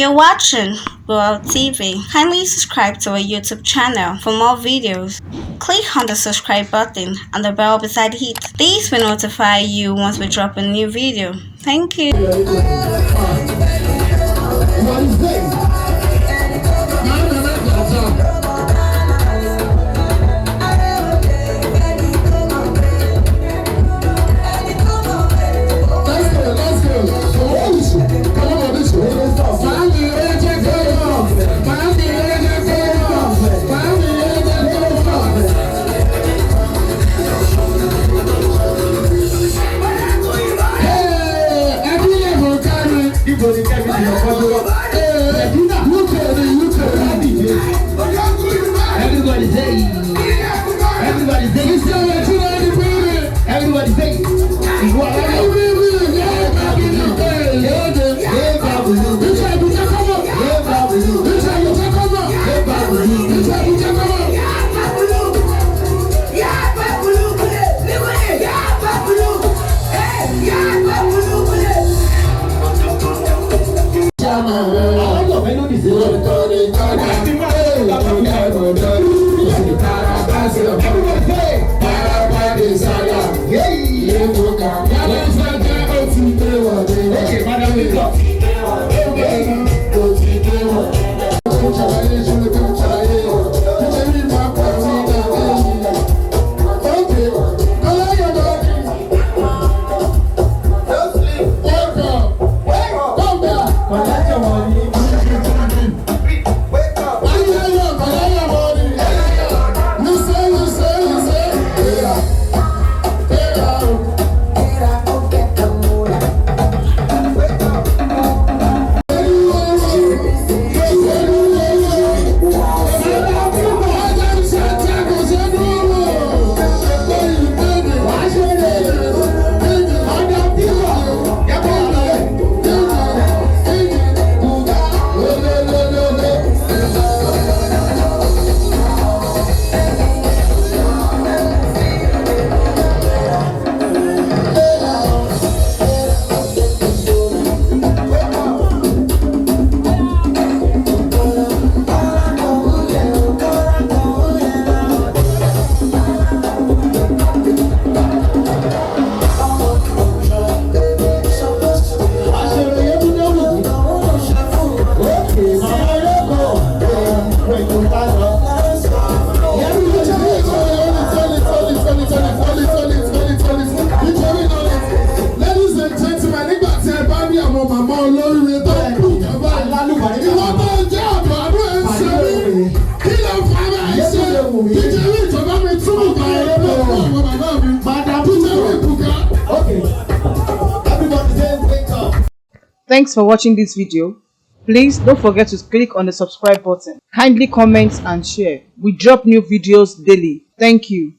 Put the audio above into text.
You're watching GboahTv. Kindly subscribe to our YouTube channel for more videos. Click on the subscribe button and the bell beside it. This will notify you once we drop a new video. Thank you. Everybody say, everybody say, Thanks for watching this video. Please don't forget to click on the subscribe button. Kindly comment and share. We drop new videos daily. Thank you.